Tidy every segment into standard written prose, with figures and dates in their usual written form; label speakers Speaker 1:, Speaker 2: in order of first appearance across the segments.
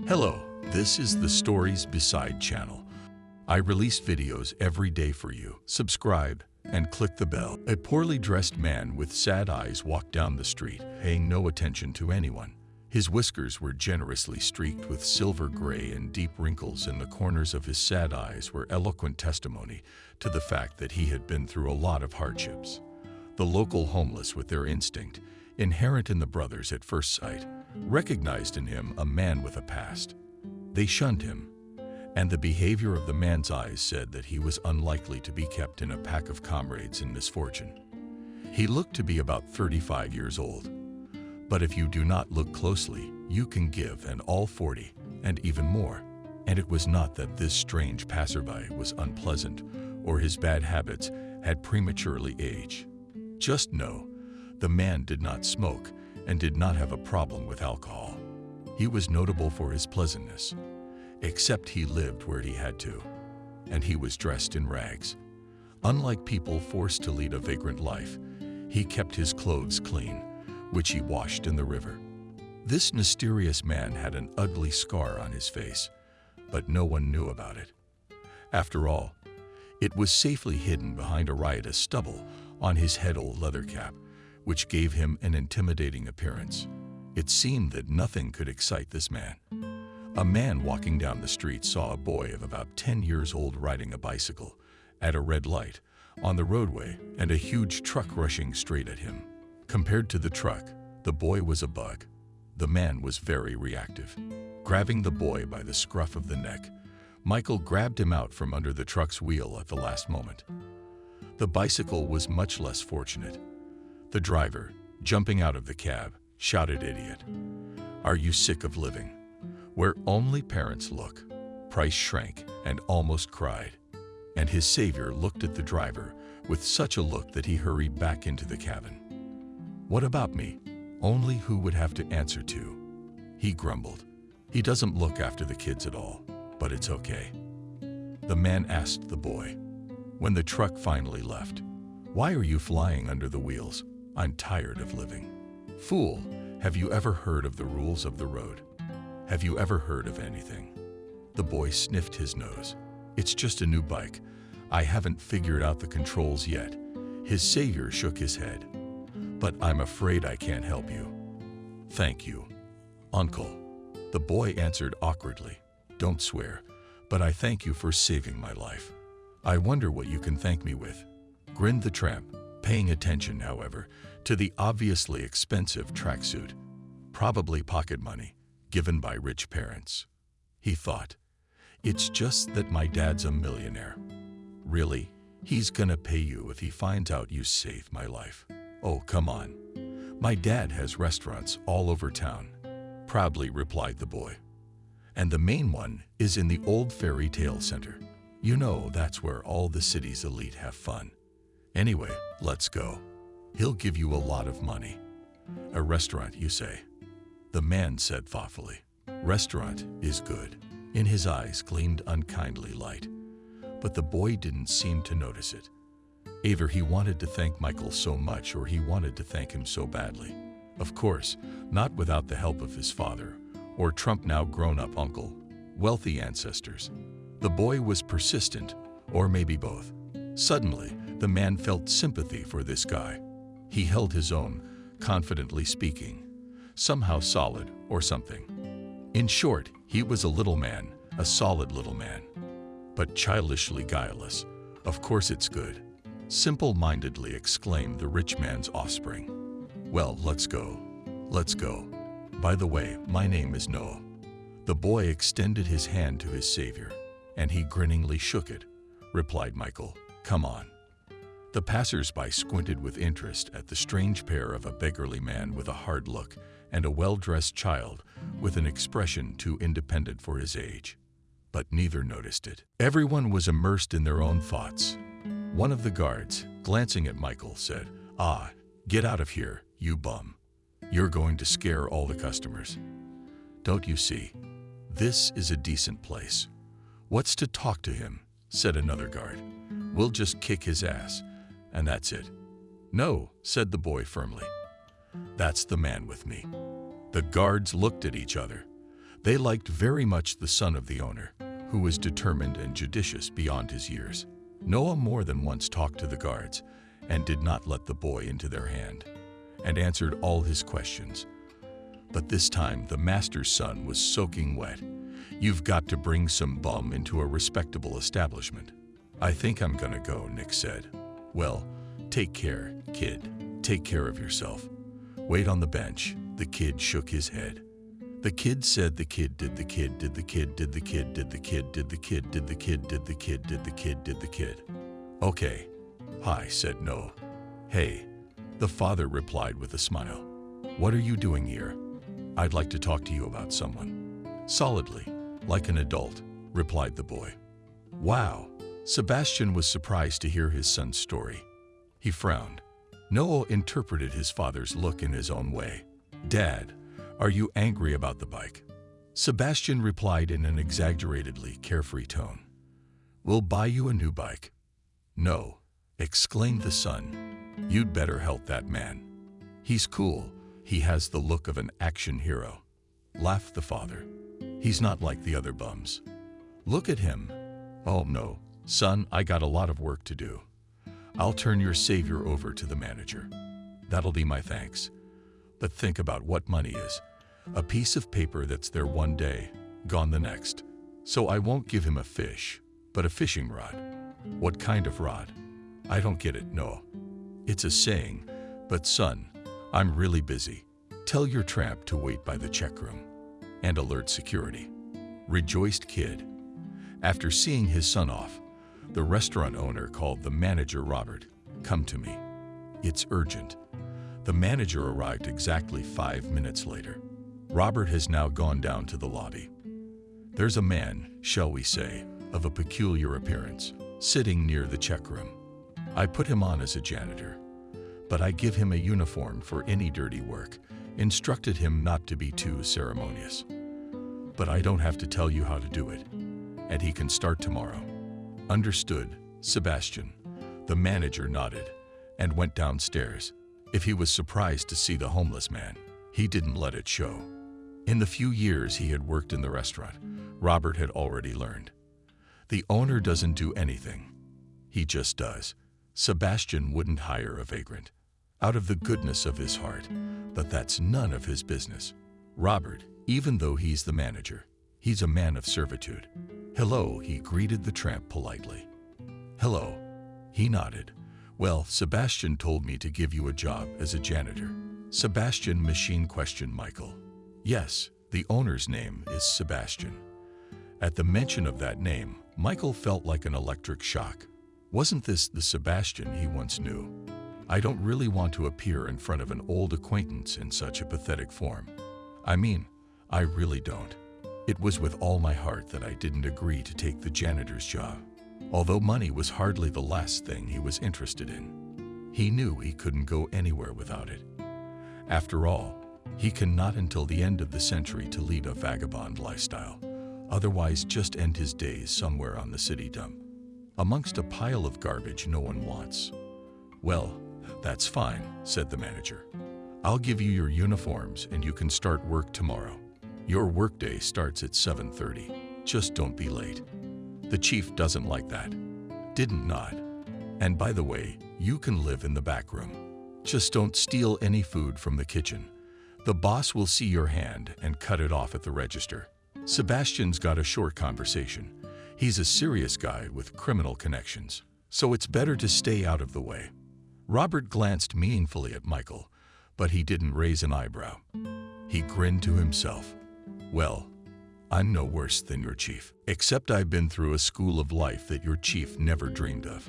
Speaker 1: Hello, this is the Stories Beside channel. I release videos every day for you. Subscribe and click the bell. A poorly dressed man with sad eyes walked down the street, paying no attention to anyone. His whiskers were generously streaked with silver gray, and deep wrinkles in the corners of his sad eyes were eloquent testimony to the fact that he had been through a lot of hardships. The local homeless, with their instinct, inherent in the brothers at first sight, recognized in him a man with a past. They shunned him, and the behavior of the man's eyes said that he was unlikely to be kept in a pack of comrades in misfortune. He looked to be about 35 years old, but if you do not look closely, you can give an all 40 and even more. And it was not that this strange passerby was unpleasant or his bad habits had prematurely aged. Just know, the man did not smoke and did not have a problem with alcohol. He was notable for his pleasantness, except he lived where he had to, and he was dressed in rags. Unlike people forced to lead a vagrant life, he kept his clothes clean, which he washed in the river. This mysterious man had an ugly scar on his face, but no one knew about it. After all, it was safely hidden behind a riotous stubble on his head-old leather cap, which gave him an intimidating appearance. It seemed that nothing could excite this man. A man walking down the street saw a boy of about 10 years old riding a bicycle at a red light on the roadway and a huge truck rushing straight at him. Compared to the truck, the boy was a bug. The man was very reactive. Grabbing the boy by the scruff of the neck, Michael grabbed him out from under the truck's wheel at the last moment. The bicycle was much less fortunate. The driver, jumping out of the cab, shouted, "Idiot! Are you sick of living where only parents look?" Price shrank and almost cried, and his savior looked at the driver with such a look that he hurried back into the cabin. "What about me? Only who would have to answer to?" he grumbled. "He doesn't look after the kids at all, but it's okay." The man asked the boy, when the truck finally left, "Why are you flying under the wheels? I'm tired of living." "Fool, have you ever heard of the rules of the road? Have you ever heard of anything?" The boy sniffed his nose. "It's just a new bike. I haven't figured out the controls yet." His savior shook his head. "But I'm afraid I can't help you." "Thank you, Uncle," the boy answered awkwardly. "Don't swear, but I thank you for saving my life." "I wonder what you can thank me with," grinned the tramp, paying attention, however, to the obviously expensive tracksuit. "Probably pocket money, given by rich parents," he thought. "It's just that my dad's a millionaire." "Really? He's gonna pay you if he finds out you saved my life?" "Oh, come on. My dad has restaurants all over town," proudly replied the boy. "And the main one is in the old fairy tale center. You know, that's where all the city's elite have fun. Anyway, let's go. He'll give you a lot of money." "A restaurant, you say?" the man said thoughtfully. "Restaurant is good." In his eyes gleamed unkindly light, but the boy didn't seem to notice it. Either he wanted to thank Michael so much, or he wanted to thank him so badly. Of course, not without the help of his father, or Trump now grown-up uncle, wealthy ancestors. The boy was persistent, or maybe both. Suddenly, the man felt sympathy for this guy. He held his own, confidently speaking, somehow solid or something. In short, he was a little man, a solid little man, but childishly guileless. "Of course it's good," simple-mindedly exclaimed the rich man's offspring. "Well, let's go. Let's go. By the way, my name is Noah." The boy extended his hand to his savior, and he grinningly shook it. Replied Michael, "Come on." The passers-by squinted with interest at the strange pair of a beggarly man with a hard look and a well-dressed child with an expression too independent for his age. But neither noticed it. Everyone was immersed in their own thoughts. One of the guards, glancing at Michael, said, "Ah, get out of here, you bum. You're going to scare all the customers. Don't you see? This is a decent place." "What's to talk to him?" said another guard. "We'll just kick his ass, and that's it." "No," said the boy firmly. "That's the man with me." The guards looked at each other. They liked very much the son of the owner, who was determined and judicious beyond his years. Noah more than once talked to the guards and did not let the boy into their hand, and answered all his questions. But this time the master's son was soaking wet. "You've got to bring some bum into a respectable establishment." "I think I'm gonna go," Nick said. "Well, take care, kid. Take care of yourself. Wait on the bench." The kid shook his head. The kid said the kid did the kid did the kid did the kid did the kid did the kid did the kid did the kid did the kid did the kid. "Okay." "Hi," said Noah. "Hey," the father replied with a smile. "What are you doing here?" "I'd like to talk to you about someone." "Solidly, like an adult," replied the boy. "Wow." Sebastian was surprised to hear his son's story. He frowned. Noah interpreted his father's look in his own way. "Dad, are you angry about the bike?" Sebastian replied in an exaggeratedly carefree tone. "We'll buy you a new bike." "No," exclaimed the son. "You'd better help that man. He's cool. He has the look of an action hero," laughed the father. "He's not like the other bums. Look at him." "Oh no, son, I got a lot of work to do. I'll turn your savior over to the manager. That'll be my thanks. But think about what money is. A piece of paper that's there one day, gone the next. So I won't give him a fish, but a fishing rod." "What kind of rod?" "I don't get it, no. It's a saying, but son, I'm really busy. Tell your tramp to wait by the check room. And alert security." Rejoiced kid. After seeing his son off, the restaurant owner called the manager. "Robert, come to me. It's urgent." The manager arrived exactly 5 minutes later. Robert has now gone down to the lobby. There's a man, shall we say, of a peculiar appearance, sitting near the check room. I put him on as a janitor, but I give him a uniform for any dirty work, instructed him not to be too ceremonious. But I don't have to tell you how to do it, and he can start tomorrow. "Understood, Sebastian." The manager nodded and went downstairs. If he was surprised to see the homeless man, he didn't let it show. In the few years he had worked in the restaurant, Robert had already learned. The owner doesn't do anything. He just does. Sebastian wouldn't hire a vagrant out of the goodness of his heart, but that's none of his business. Robert, even though he's the manager, he's a man of servitude. "Hello," he greeted the tramp politely. "Hello." He nodded. "Well, Sebastian told me to give you a job as a janitor." Sebastian machine questioned Michael. "Yes, the owner's name is Sebastian." At the mention of that name, Michael felt like an electric shock. Wasn't this the Sebastian he once knew? "I don't really want to appear in front of an old acquaintance in such a pathetic form. I mean, I really don't. It was with all my heart that I didn't agree to take the janitor's job, although money was hardly the last thing he was interested in. He knew he couldn't go anywhere without it. After all, he cannot until the end of the century to lead a vagabond lifestyle, otherwise just end his days somewhere on the city dump, amongst a pile of garbage no one wants. "Well, that's fine," said the manager. "I'll give you your uniforms and you can start work tomorrow. Your workday starts at 7:30. Just don't be late." The chief doesn't like that. Didn't nod. "And by the way, you can live in the back room. Just don't steal any food from the kitchen. The boss will see your hand and cut it off at the register." Sebastian's got a short conversation. He's a serious guy with criminal connections, so it's better to stay out of the way. Robert glanced meaningfully at Michael, but he didn't raise an eyebrow. He grinned to himself. "Well, I'm no worse than your chief, except I've been through a school of life that your chief never dreamed of."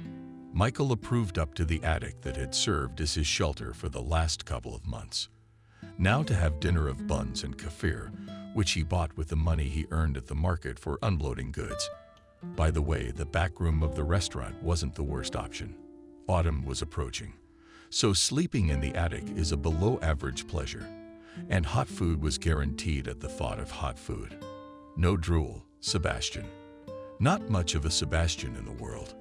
Speaker 1: Michael approved up to the attic that had served as his shelter for the last couple of months. Now to have dinner of buns and kefir, which he bought with the money he earned at the market for unloading goods. By the way, the back room of the restaurant wasn't the worst option. Autumn was approaching, so sleeping in the attic is a below-average pleasure, and hot food was guaranteed at the thought of hot food. No drool, Sebastian. Not much of a Sebastian in the world.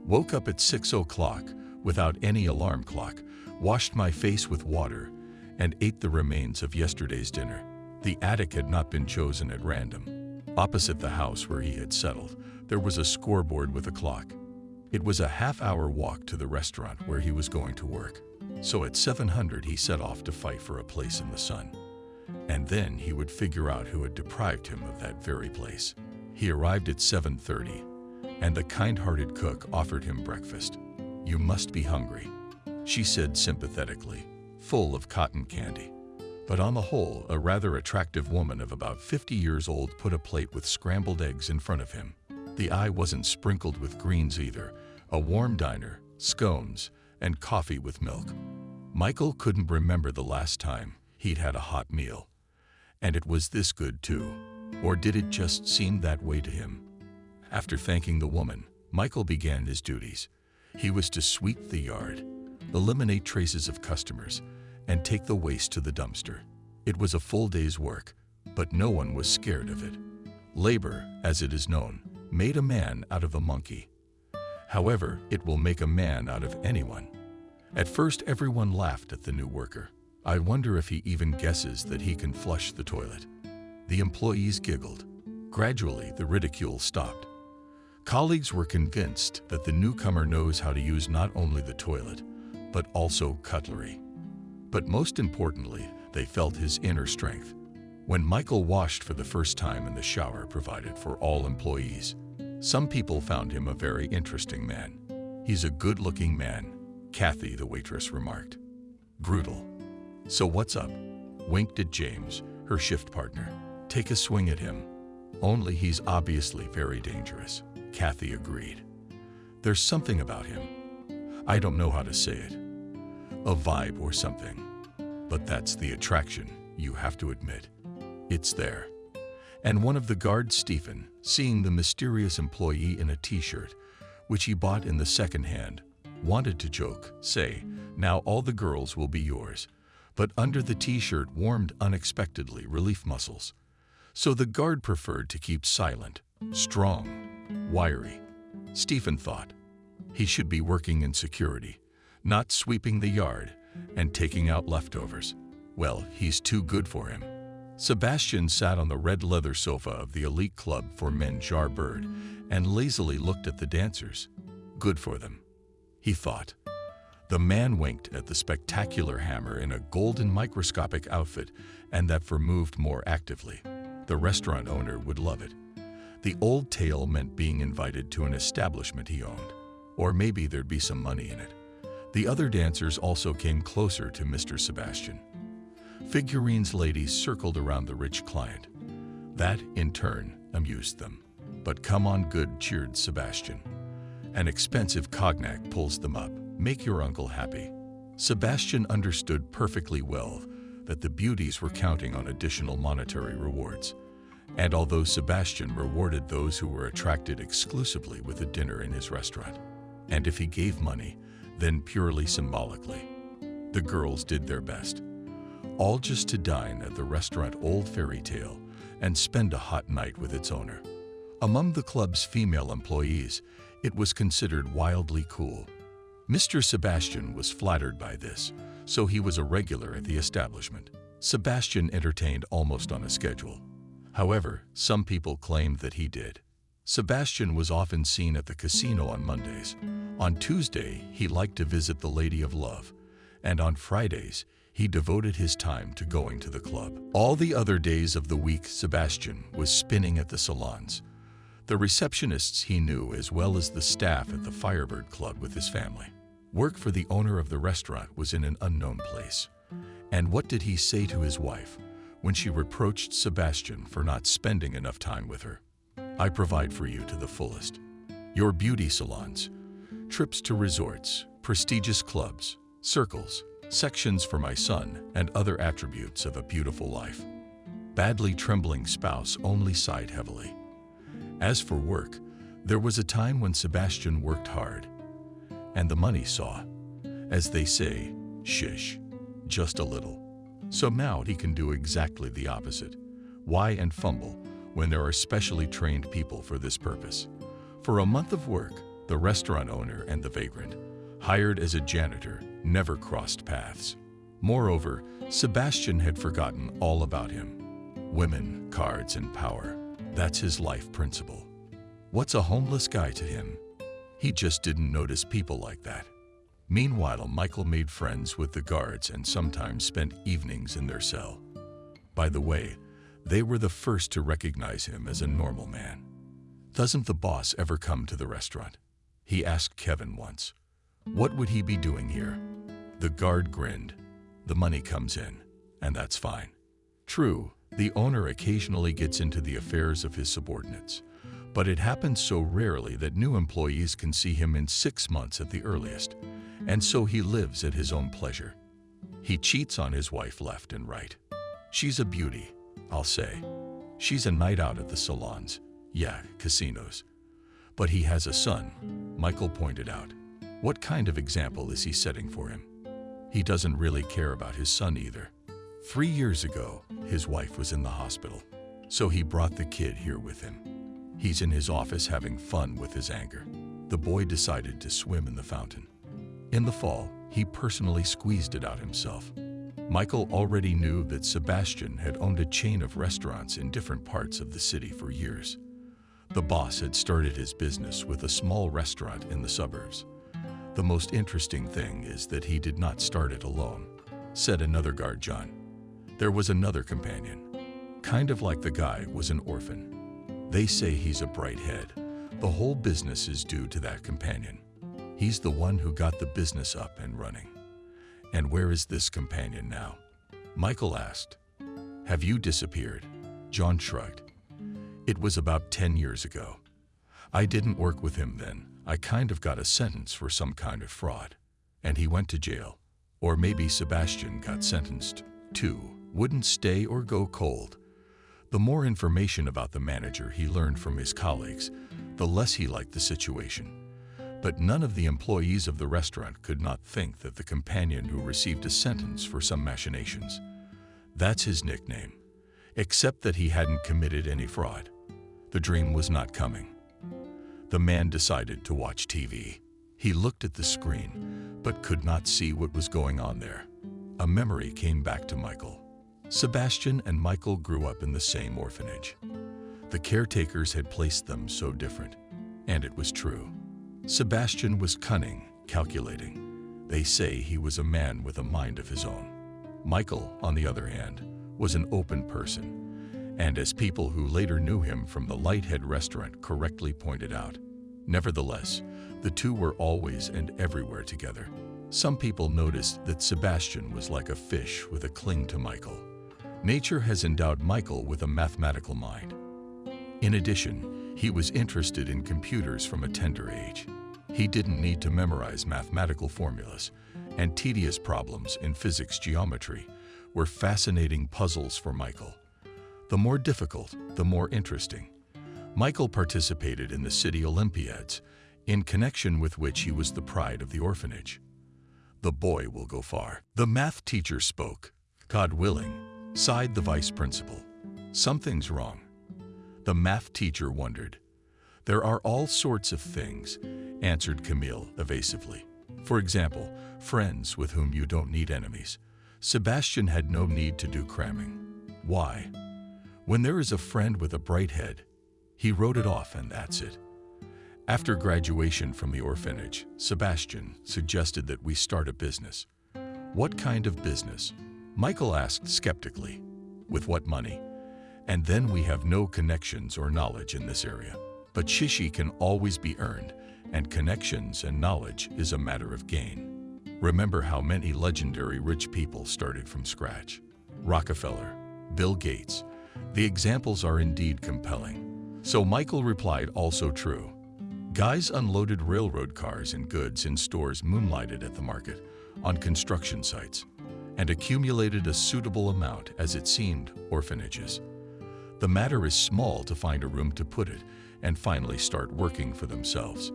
Speaker 1: Woke up at 6 o'clock without any alarm clock, washed my face with water, and ate the remains of yesterday's dinner. The attic had not been chosen at random. Opposite the house where he had settled, there was a scoreboard with a clock. It was a half-hour walk to the restaurant where he was going to work. So at 700 he set off to fight for a place in the sun. And then he would figure out who had deprived him of that very place. He arrived at 7:30, and the kind-hearted cook offered him breakfast. "You must be hungry," she said sympathetically, full of cotton candy. But on the whole, a rather attractive woman of about 50 years old put a plate with scrambled eggs in front of him. The eye wasn't sprinkled with greens either, a warm diner, scones, and coffee with milk. Michael couldn't remember the last time he'd had a hot meal. And it was this good too. Or did it just seem that way to him? After thanking the woman, Michael began his duties. He was to sweep the yard, eliminate traces of customers, and take the waste to the dumpster. It was a full day's work, but no one was scared of it. Labor, as it is known, made a man out of a monkey. However, it will make a man out of anyone. At first, everyone laughed at the new worker. "I wonder if he even guesses that he can flush the toilet." The employees giggled. Gradually, the ridicule stopped. Colleagues were convinced that the newcomer knows how to use not only the toilet, but also cutlery. But most importantly, they felt his inner strength. When Michael washed for the first time in the shower provided for all employees, some people found him a very interesting man. "He's a good-looking man," Kathy, the waitress, remarked. "Brutal." "So what's up?" winked at James, her shift partner. "Take a swing at him." "Only he's obviously very dangerous," Kathy agreed. "There's something about him. I don't know how to say it. A vibe or something. But that's the attraction, you have to admit. It's there." And one of the guards, Stephen, seeing the mysterious employee in a t-shirt, which he bought in the second hand, wanted to joke, say, "Now all the girls will be yours." But under the t-shirt warmed unexpectedly relief muscles. So the guard preferred to keep silent, strong, wiry. Stephen thought he should be working in security, not sweeping the yard and taking out leftovers. Well, he's too good for him. Sebastian sat on the red leather sofa of the elite club for men Jar Bird and lazily looked at the dancers. Good for them, he thought. The man winked at the spectacular Hammer in a golden microscopic outfit and that moved more actively. The restaurant owner would love it. The old tale meant being invited to an establishment he owned. Or maybe there'd be some money in it. The other dancers also came closer to Mr. Sebastian. Figurines ladies circled around the rich client. That, in turn, amused them. "But come on, good," cheered Sebastian. "An expensive cognac pulls them up. Make your uncle happy." Sebastian understood perfectly well that the beauties were counting on additional monetary rewards. And although Sebastian rewarded those who were attracted exclusively with a dinner in his restaurant, and if he gave money, then purely symbolically, the girls did their best. All just to dine at the restaurant Old Fairy Tale and spend a hot night with its owner. Among the club's female employees, it was considered wildly cool. Mr. Sebastian was flattered by this, so he was a regular at the establishment. Sebastian entertained almost on a schedule. However, some people claimed that he did. Sebastian was often seen at the casino on Mondays. On Tuesday, he liked to visit the Lady of Love, and on Fridays, he devoted his time to going to the club. All the other days of the week, Sebastian was spinning at the salons. The receptionists he knew as well as the staff at the Firebird Club with his family. Work for the owner of the restaurant was in an unknown place. And what did he say to his wife when she reproached Sebastian for not spending enough time with her? "I provide for you to the fullest. Your beauty salons, trips to resorts, prestigious clubs, circles, sections for my son, and other attributes of a beautiful life." Badly trembling spouse only sighed heavily. As for work, there was a time when Sebastian worked hard, and the money saw, as they say, shish, just a little. So now he can do exactly the opposite. Why and fumble when there are specially trained people for this purpose? For a month of work, the restaurant owner and the vagrant, hired as a janitor, never crossed paths. Moreover, Sebastian had forgotten all about him. Women, cards, and power. That's his life principle. What's a homeless guy to him? He just didn't notice people like that. Meanwhile, Michael made friends with the guards and sometimes spent evenings in their cell. By the way, they were the first to recognize him as a normal man. "Doesn't the boss ever come to the restaurant?" he asked Kevin once. "What would he be doing here?" The guard grinned. "The money comes in, and that's fine." True, the owner occasionally gets into the affairs of his subordinates, but it happens so rarely that new employees can see him in 6 months at the earliest, and so he lives at his own pleasure. He cheats on his wife left and right. She's a beauty, I'll say. She's a night out at the salons, yeah, casinos. But he has a son, Michael pointed out. What kind of example is he setting for him? He doesn't really care about his son either. 3 years ago, his wife was in the hospital, so he brought the kid here with him. He's in his office having fun with his anger. The boy decided to swim in the fountain. In the fall, he personally squeezed it out himself. Michael already knew that Sebastian had owned a chain of restaurants in different parts of the city for years. The boss had started his business with a small restaurant in the suburbs. "The most interesting thing is that he did not start it alone," said another guard, John. "There was another companion. Kind of like the guy was an orphan. They say he's a bright head. The whole business is due to that companion. He's the one who got the business up and running." "And where is this companion now?" Michael asked. "Have you disappeared?" John shrugged. "It was about 10 years ago. I didn't work with him then. I kind of got a sentence for some kind of fraud, and he went to jail. Or maybe Sebastian got sentenced too. Wouldn't stay or go cold." The more information about the manager he learned from his colleagues, the less he liked the situation. But none of the employees of the restaurant could not think that the companion who received a sentence for some machinations. That's his nickname, except that he hadn't committed any fraud. The dream was not coming. The man decided to watch TV. He looked at the screen, but could not see what was going on there. A memory came back to Michael. Sebastian and Michael grew up in the same orphanage. The caretakers had placed them so different, and it was true. Sebastian was cunning, calculating. They say he was a man with a mind of his own. Michael, on the other hand, was an open person, and as people who later knew him from the Lighthead restaurant correctly pointed out, nevertheless, the two were always and everywhere together. Some people noticed that Sebastian was like a fish with a cling to Michael. Nature has endowed Michael with a mathematical mind. In addition, he was interested in computers from a tender age. He didn't need to memorize mathematical formulas, and tedious problems in physics geometry were fascinating puzzles for Michael. The more difficult, the more interesting. Michael participated in the city Olympiads, in connection with which he was the pride of the orphanage. "The boy will go far." The math teacher spoke. "God willing," sighed the vice principal. "Something's wrong." The math teacher wondered. "There are all sorts of things," answered Camille evasively. "For example, friends with whom you don't need enemies." Sebastian had no need to do cramming. Why? When there is a friend with a bright head, he wrote it off and that's it. After graduation from the orphanage, Sebastian suggested that we start a business. "What kind of business?" Michael asked skeptically. "With what money? And then we have no connections or knowledge in this area. But shishi can always be earned, and connections and knowledge is a matter of gain. Remember how many legendary rich people started from scratch? Rockefeller, Bill Gates. The examples are indeed compelling." So Michael replied, "Also true." Guys unloaded railroad cars and goods in stores moonlighted at the market, on construction sites, and accumulated a suitable amount, as it seemed, orphanages. The matter is small to find a room to put it and finally start working for themselves.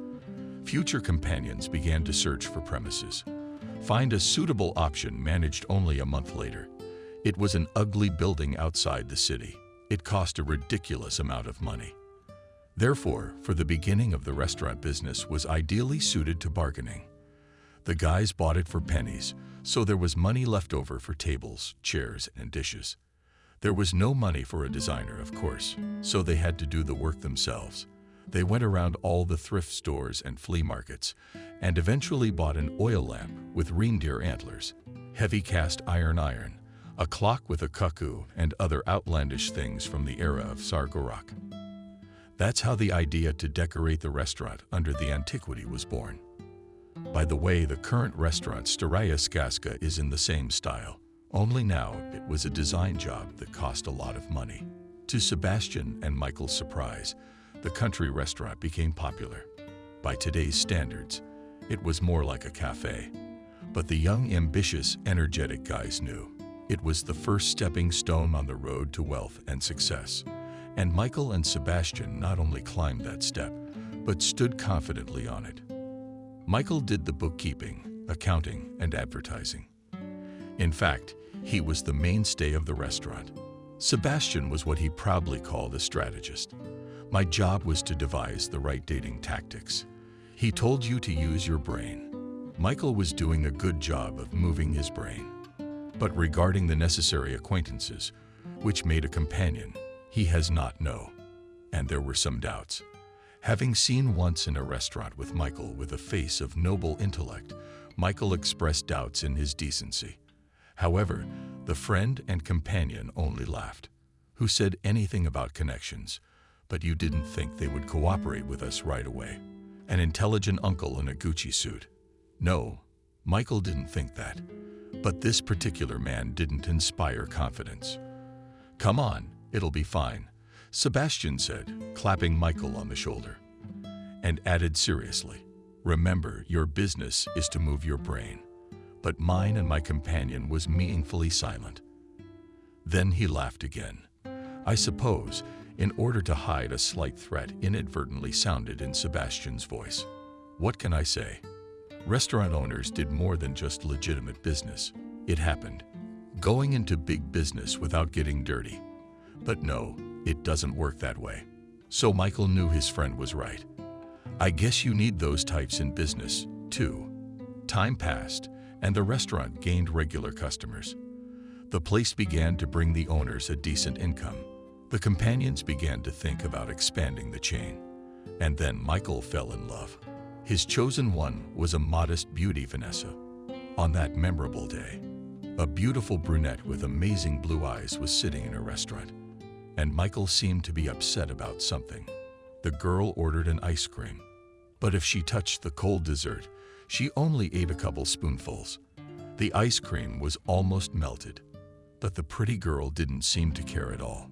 Speaker 1: Future companions began to search for premises. Find a suitable option managed only a month later. It was an ugly building outside the city. It cost a ridiculous amount of money. Therefore, for the beginning of the restaurant business was ideally suited to bargaining. The guys bought it for pennies, so there was money left over for tables, chairs, and dishes. There was no money for a designer, of course, so they had to do the work themselves. They went around all the thrift stores and flea markets and eventually bought an oil lamp with reindeer antlers, heavy cast iron, a clock with a cuckoo, and other outlandish things from the era of Sargorak. That's how the idea to decorate the restaurant under the antiquity was born. By the way, the current restaurant Staraya Skaska is in the same style, only now it was a design job that cost a lot of money. To Sebastian and Michael's surprise, the country restaurant became popular. By today's standards, it was more like a cafe. But the young, ambitious, energetic guys knew it was the first stepping stone on the road to wealth and success. And Michael and Sebastian not only climbed that step, but stood confidently on it. Michael did the bookkeeping, accounting, and advertising. In fact, he was the mainstay of the restaurant. Sebastian was what he proudly called a strategist. My job was to devise the right dating tactics. He told you to use your brain. Michael was doing a good job of moving his brain. But regarding the necessary acquaintances, which made a companion, he has not no. And there were some doubts. Having seen once in a restaurant with Michael with a face of noble intellect, Michael expressed doubts in his decency. However, the friend and companion only laughed. Who said anything about connections? But you didn't think they would cooperate with us right away. An intelligent uncle in a Gucci suit. No, Michael didn't think that. But this particular man didn't inspire confidence. Come on, it'll be fine, Sebastian said, clapping Michael on the shoulder. And added seriously, remember, your business is to move your brain. But mine and my companion was meaningfully silent. Then he laughed again. I suppose, in order to hide a slight threat inadvertently sounded in Sebastian's voice. What can I say? Restaurant owners did more than just legitimate business. It happened. Going into big business without getting dirty. But no, it doesn't work that way. So Michael knew his friend was right. I guess you need those types in business, too. Time passed, and the restaurant gained regular customers. The place began to bring the owners a decent income. The companions began to think about expanding the chain. And then Michael fell in love. His chosen one was a modest beauty, Vanessa. On that memorable day, a beautiful brunette with amazing blue eyes was sitting in a restaurant, and Michael seemed to be upset about something. The girl ordered an ice cream, but if she touched the cold dessert, she only ate a couple spoonfuls. The ice cream was almost melted, but the pretty girl didn't seem to care at all.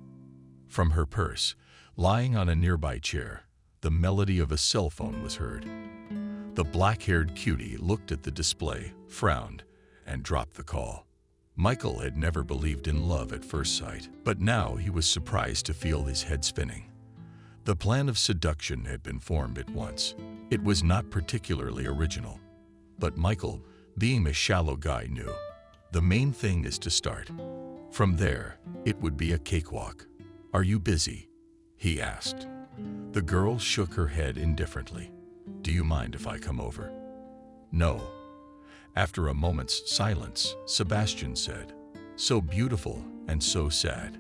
Speaker 1: From her purse, lying on a nearby chair, the melody of a cell phone was heard. The black-haired cutie looked at the display, frowned, and dropped the call. Michael had never believed in love at first sight, but now he was surprised to feel his head spinning. The plan of seduction had been formed at once. It was not particularly original, but Michael, being a shallow guy, knew the main thing is to start. From there, it would be a cakewalk. Are you busy? He asked. The girl shook her head indifferently. Do you mind if I come over? No. After a moment's silence, Sebastian said, so beautiful and so sad.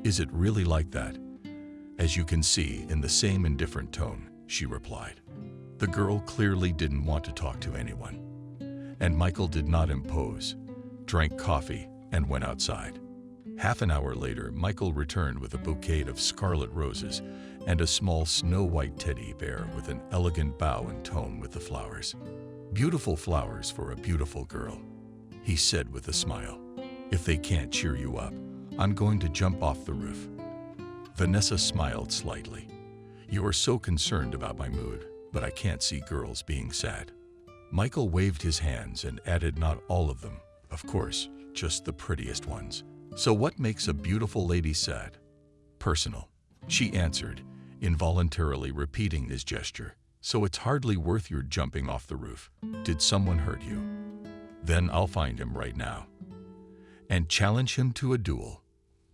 Speaker 1: Is it really like that? As you can see, in the same indifferent tone, she replied. The girl clearly didn't want to talk to anyone. And Michael did not impose, drank coffee, and went outside. Half an hour later, Michael returned with a bouquet of scarlet roses and a small snow-white teddy bear with an elegant bow and tone with the flowers. Beautiful flowers for a beautiful girl, he said with a smile. If they can't cheer you up, I'm going to jump off the roof. Vanessa smiled slightly. You are so concerned about my mood, but I can't see girls being sad. Michael waved his hands and added, not all of them, of course, just the prettiest ones. So what makes a beautiful lady sad? Personal, she answered, involuntarily repeating his gesture. So it's hardly worth your jumping off the roof. Did someone hurt you? Then I'll find him right now and challenge him to a duel.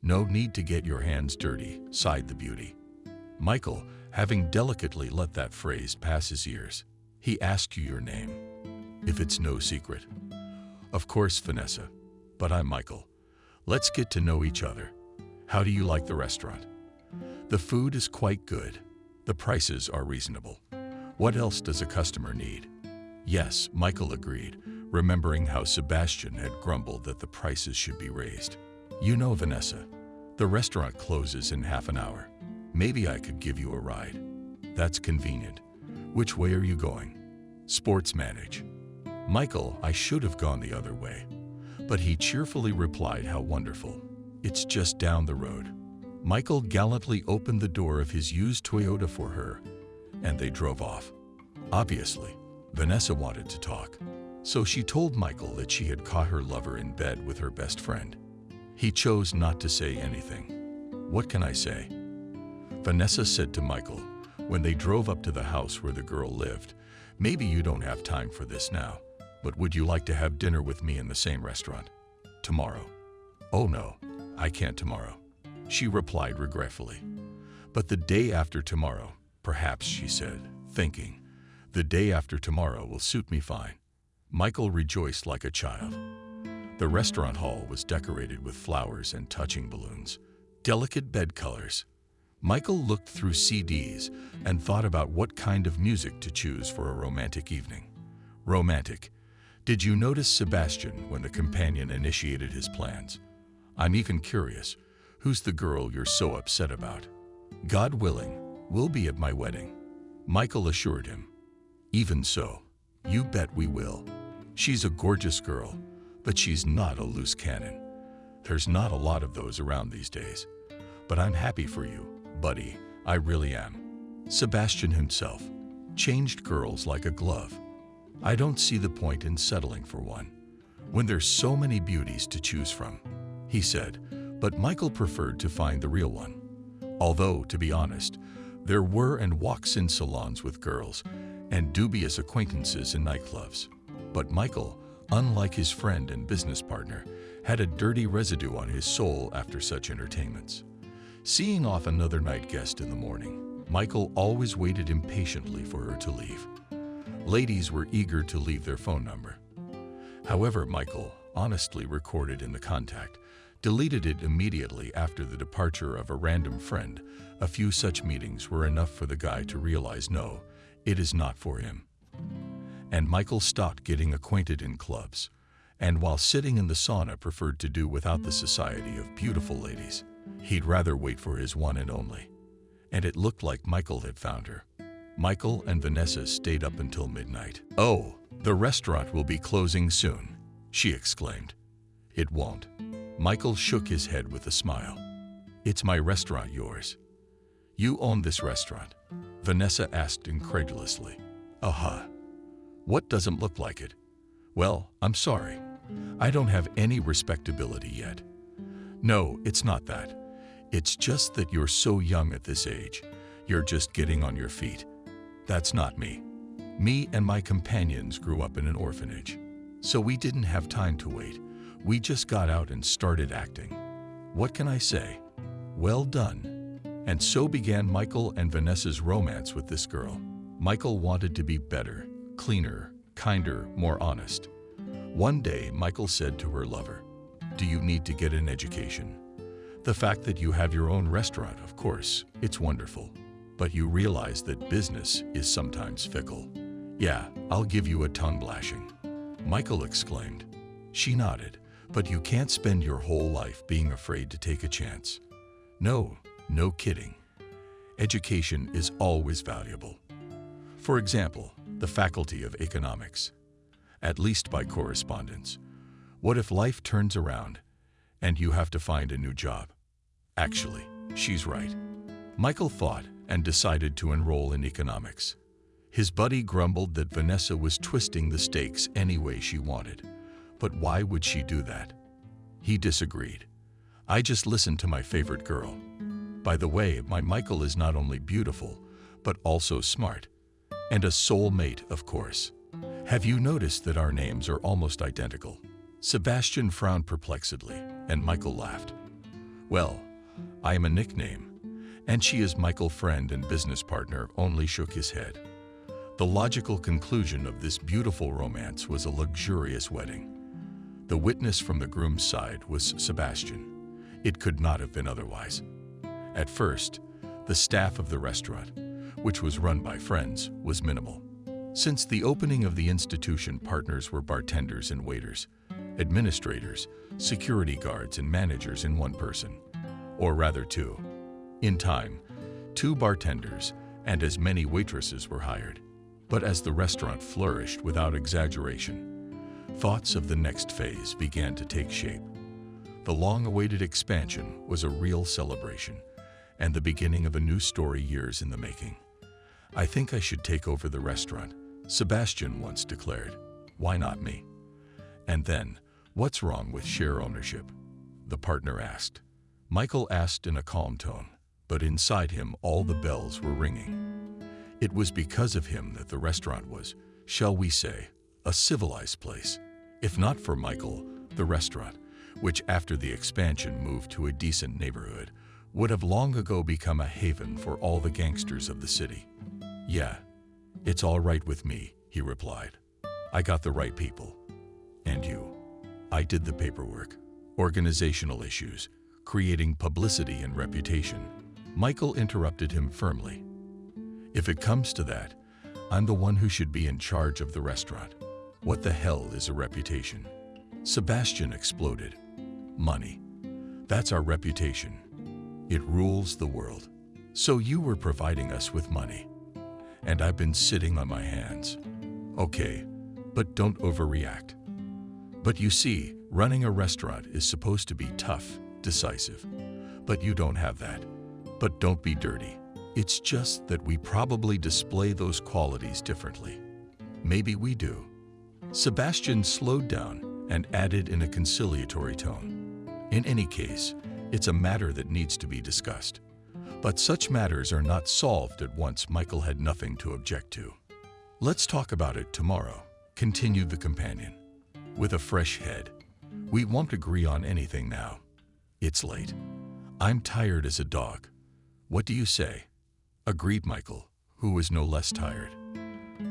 Speaker 1: No need to get your hands dirty, sighed the beauty. Michael, having delicately let that phrase pass his ears, he asked you your name. If it's no secret. Of course, Vanessa, but I'm Michael. Let's get to know each other. How do you like the restaurant? The food is quite good. The prices are reasonable. What else does a customer need? Yes, Michael agreed, remembering how Sebastian had grumbled that the prices should be raised. You know, Vanessa, the restaurant closes in half an hour. Maybe I could give you a ride. That's convenient. Which way are you going? Sports manage. Michael, I should have gone the other way. But he cheerfully replied, how wonderful. It's just down the road. Michael gallantly opened the door of his used Toyota for her, and they drove off. Obviously, Vanessa wanted to talk, so she told Michael that she had caught her lover in bed with her best friend. He chose not to say anything. What can I say? Vanessa said to Michael when they drove up to the house where the girl lived, maybe you don't have time for this now, but would you like to have dinner with me in the same restaurant? Tomorrow. Oh no, I can't tomorrow, she replied regretfully. But the day after tomorrow, perhaps, she said, thinking, the day after tomorrow will suit me fine. Michael rejoiced like a child. The restaurant hall was decorated with flowers and touching balloons, delicate bed colors. Michael looked through CDs and thought about what kind of music to choose for a romantic evening. Romantic. Did you notice Sebastian when the companion initiated his plans? I'm even curious, who's the girl you're so upset about? God willing, we'll be at my wedding, Michael assured him. Even so, you bet we will. She's a gorgeous girl, but she's not a loose cannon. There's not a lot of those around these days. But I'm happy for you, buddy, I really am. Sebastian himself changed girls like a glove. I don't see the point in settling for one, when there's so many beauties to choose from, he said, but Michael preferred to find the real one. Although, to be honest, there were and walks in salons with girls and dubious acquaintances in nightclubs. But Michael, unlike his friend and business partner, had a dirty residue on his soul after such entertainments. Seeing off another night guest in the morning, Michael always waited impatiently for her to leave. Ladies were eager to leave their phone number. However, Michael honestly recorded in the contact, deleted it immediately after the departure of a random friend. A few such meetings were enough for the guy to realize, no, it is not for him. And Michael stopped getting acquainted in clubs, and while sitting in the sauna preferred to do without the society of beautiful ladies. He'd rather wait for his one and only. And it looked like Michael had found her. Michael and Vanessa stayed up until midnight. Oh, the restaurant will be closing soon, she exclaimed. It won't. Michael shook his head with a smile. It's my restaurant, yours. You own this restaurant? Vanessa asked incredulously. Aha. What doesn't look like it? Well, I'm sorry. I don't have any respectability yet. No, it's not that. It's just that you're so young at this age. You're just getting on your feet. That's not me. Me and my companions grew up in an orphanage. So we didn't have time to wait. We just got out and started acting. What can I say? Well done. And so began Michael and Vanessa's romance with this girl. Michael wanted to be better, cleaner, kinder, more honest. One day, Michael said to her lover, "Do you need to get an education? The fact that you have your own restaurant, of course, it's wonderful. But you realize that business is sometimes fickle." "Yeah, I'll give you a tongue lashing," Michael exclaimed. She nodded. "But you can't spend your whole life being afraid to take a chance." No kidding. Education is always valuable. For example, the Faculty of Economics. At least by correspondence. What if life turns around and you have to find a new job? Actually, she's right. Michael thought and decided to enroll in economics. His buddy grumbled that Vanessa was twisting the stakes any way she wanted. But why would she do that? He disagreed. "I just listened to my favorite girl. By the way, my Michael is not only beautiful, but also smart. And a soulmate, of course. Have you noticed that our names are almost identical?" Sebastian frowned perplexedly, and Michael laughed. "Well, I am a nickname, and she is Michael's friend and business partner," only shook his head. The logical conclusion of this beautiful romance was a luxurious wedding. The witness from the groom's side was Sebastian. It could not have been otherwise. At first, the staff of the restaurant, which was run by friends, was minimal. Since the opening of the institution, partners were bartenders and waiters, administrators, security guards, and managers in one person, or rather two. In time, 2 bartenders and as many waitresses were hired. But as the restaurant flourished without exaggeration, thoughts of the next phase began to take shape. The long-awaited expansion was a real celebration, and the beginning of a new story years in the making. "I think I should take over the restaurant," Sebastian once declared. "Why not me?" And then, "What's wrong with share ownership?" the partner asked. Michael asked in a calm tone, but inside him all the bells were ringing. It was because of him that the restaurant was, shall we say, a civilized place. If not for Michael, the restaurant, which after the expansion moved to a decent neighborhood, would have long ago become a haven for all the gangsters of the city. "Yeah, it's all right with me," he replied. "I got the right people." "And you?" "I did the paperwork, organizational issues, creating publicity and reputation." Michael interrupted him firmly. "If it comes to that, I'm the one who should be in charge of the restaurant. What the hell is a reputation?" Sebastian exploded. "Money. That's our reputation. It rules the world. So you were providing us with money. And I've been sitting on my hands. Okay, but don't overreact. But you see, running a restaurant is supposed to be tough, decisive. But you don't have that. But don't be dirty. It's just that we probably display those qualities differently. Maybe we do." Sebastian slowed down and added in a conciliatory tone, "In any case, it's a matter that needs to be discussed. But such matters are not solved at once." Michael had nothing to object to. "Let's talk about it tomorrow," continued the companion, with a fresh head. "We won't agree on anything now. It's late. I'm tired as a dog. What do you say?" Agreed Michael, who was no less tired.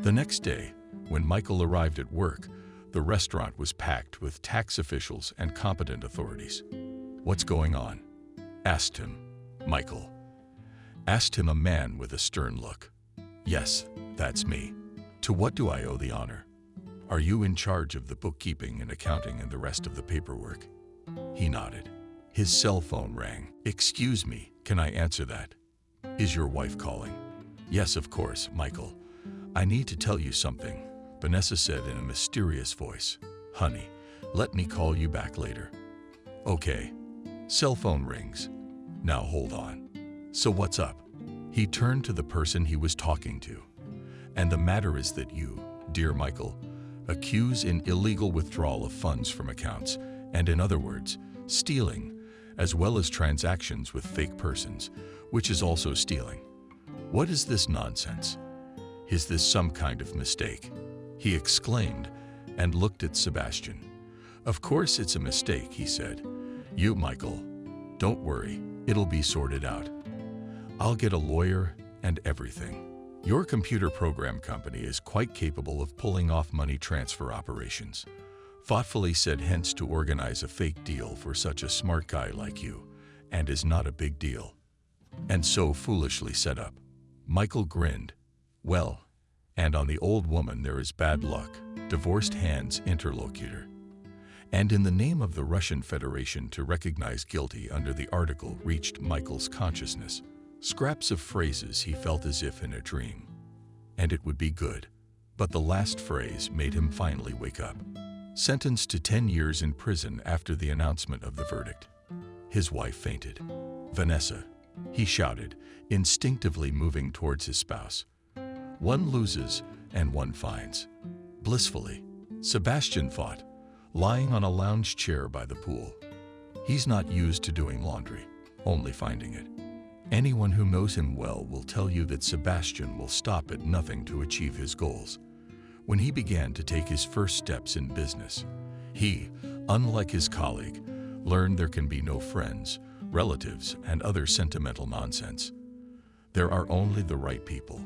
Speaker 1: The next day, when Michael arrived at work, the restaurant was packed with tax officials and competent authorities. "What's going on?" asked him. "Michael," asked him a man with a stern look. "Yes, that's me. To what do I owe the honor? Are you in charge of the bookkeeping and accounting and the rest of the paperwork?" He nodded. His cell phone rang. "Excuse me, can I answer that? Is your wife calling?" "Yes, of course, Michael. I need to tell you something," Vanessa said in a mysterious voice. "Honey, let me call you back later." "Okay." Cell phone rings. "Now hold on. So what's up?" He turned to the person he was talking to. "And the matter is that you, dear Michael, accuse in illegal withdrawal of funds from accounts, and in other words, stealing, as well as transactions with fake persons, which is also stealing. What is this nonsense? Is this some kind of mistake?" he exclaimed and looked at Sebastian. "Of course it's a mistake," he said. "You, Michael, don't worry, it'll be sorted out. I'll get a lawyer and everything. Your computer program company is quite capable of pulling off money transfer operations. Thoughtfully said, hence to organize a fake deal for such a smart guy like you, and is not a big deal. And so foolishly set up." Michael grinned. "Well, and on the old woman there is bad luck, divorced hands interlocutor." And in the name of the Russian Federation to recognize guilty under the article reached Michael's consciousness. Scraps of phrases he felt as if in a dream. And it would be good. But the last phrase made him finally wake up. Sentenced to 10 years in prison after the announcement of the verdict. His wife fainted. "Vanessa," he shouted, instinctively moving towards his spouse. "One loses and one finds." Blissfully, Sebastian thought, lying on a lounge chair by the pool. He's not used to doing laundry, only finding it. Anyone who knows him well will tell you that Sebastian will stop at nothing to achieve his goals. When he began to take his first steps in business, he, unlike his colleague, learned there can be no friends, relatives, and other sentimental nonsense. There are only the right people.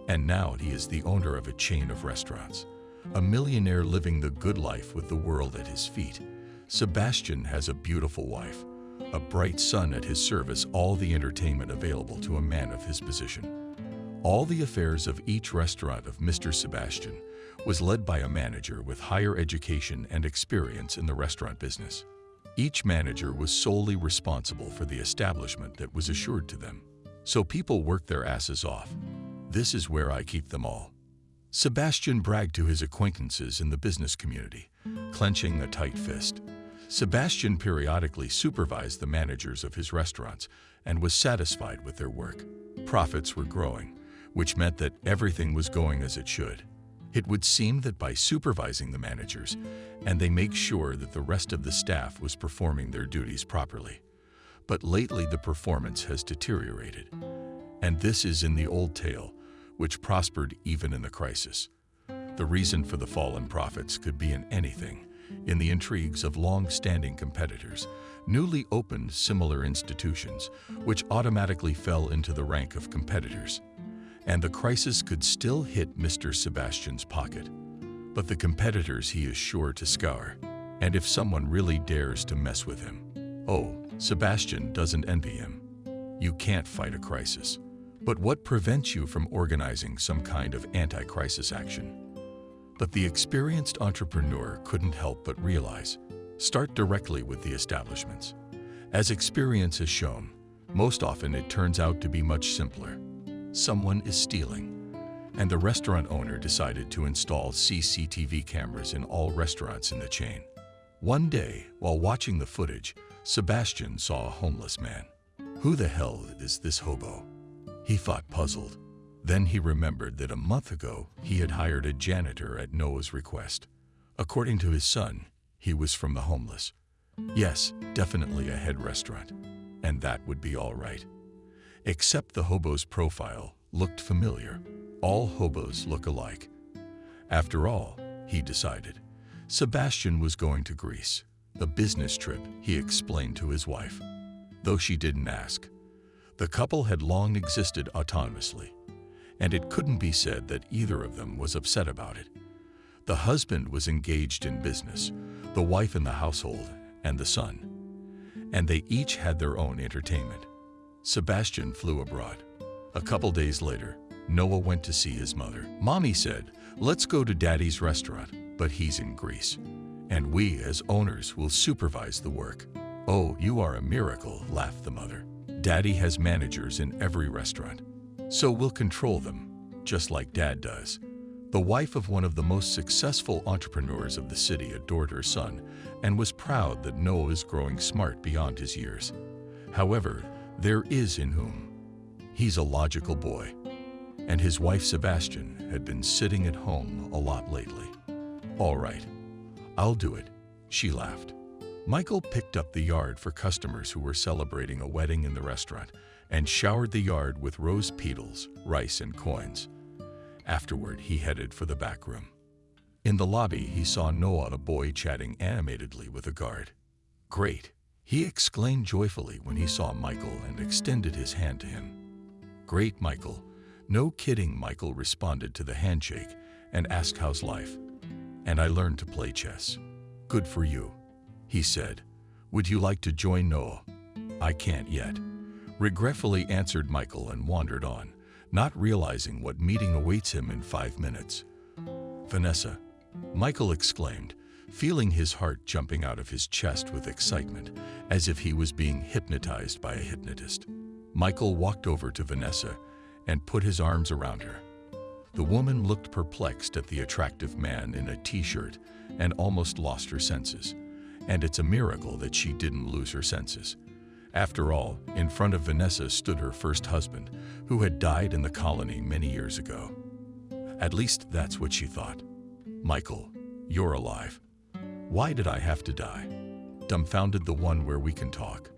Speaker 1: And now he is the owner of a chain of restaurants, a millionaire living the good life with the world at his feet. Sebastian has a beautiful wife, a bright son at his service, all the entertainment available to a man of his position. All the affairs of each restaurant of Mr. Sebastian was led by a manager with higher education and experience in the restaurant business. Each manager was solely responsible for the establishment that was assured to them. So people worked their asses off. "This is where I keep them all," Sebastian bragged to his acquaintances in the business community, clenching a tight fist. Sebastian periodically supervised the managers of his restaurants and was satisfied with their work. Profits were growing, which meant that everything was going as it should. It would seem that by supervising the managers, and they make sure that the rest of the staff was performing their duties properly. But lately the performance has deteriorated. And this is in the old tale, which prospered even in the crisis. The reason for the fall in profits could be in anything, in the intrigues of long-standing competitors, newly opened similar institutions, which automatically fell into the rank of competitors. And the crisis could still hit Mr. Sebastian's pocket. But the competitors he is sure to scour. And if someone really dares to mess with him, oh, Sebastian doesn't envy him. You can't fight a crisis. But what prevents you from organizing some kind of anti-crisis action? But the experienced entrepreneur couldn't help but realize, start directly with the establishments. As experience has shown, most often it turns out to be much simpler. Someone is stealing, and the restaurant owner decided to install CCTV cameras in all restaurants in the chain. One day, while watching the footage, Sebastian saw a homeless man. Who the hell is this hobo? He thought, puzzled. Then he remembered that a month ago he had hired a janitor at Noah's request. According to his son, he was from the homeless. Yes, definitely a head restaurant, and that would be all right. Except the hobo's profile looked familiar. All hobos look alike. After all, he decided, Sebastian was going to Greece. A business trip, he explained to his wife. Though she didn't ask. The couple had long existed autonomously, and it couldn't be said that either of them was upset about it. The husband was engaged in business, the wife in the household, and the son. And they each had their own entertainment. Sebastian flew abroad. A couple days later, Noah went to see his mother. Mommy said, "Let's go to Daddy's restaurant," but he's in Greece. And we, as owners, will supervise the work. "Oh, you are a miracle," laughed the mother. "Daddy has managers in every restaurant. So we'll control them, just like Dad does." The wife of one of the most successful entrepreneurs of the city adored her son and was proud that Noah is growing smart beyond his years. However, there is in whom. He's a logical boy. And his wife Sebastian had been sitting at home a lot lately. "All right, I'll do it," she laughed. Michael picked up the yard for customers who were celebrating a wedding in the restaurant and showered the yard with rose petals, rice, and coins. Afterward, he headed for the back room. In the lobby, he saw Noah, a boy, chatting animatedly with a guard. "Great," he exclaimed joyfully when he saw Michael and extended his hand to him. "Great, Michael." "No kidding," Michael responded to the handshake and asked, "How's life?" "And I learned to play chess." "Good for you," he said. "Would you like to join Noah?" "I can't yet," regretfully answered Michael and wandered on, not realizing what meeting awaits him in 5 minutes. "Vanessa," Michael exclaimed, feeling his heart jumping out of his chest with excitement, as if he was being hypnotized by a hypnotist. Michael walked over to Vanessa and put his arms around her. The woman looked perplexed at the attractive man in a t-shirt and almost lost her senses. And it's a miracle that she didn't lose her senses. After all, in front of Vanessa stood her first husband, who had died in the colony many years ago. At least that's what she thought. "Michael, you're alive. Why did I have to die?" Dumbfounded, "The one where we can talk."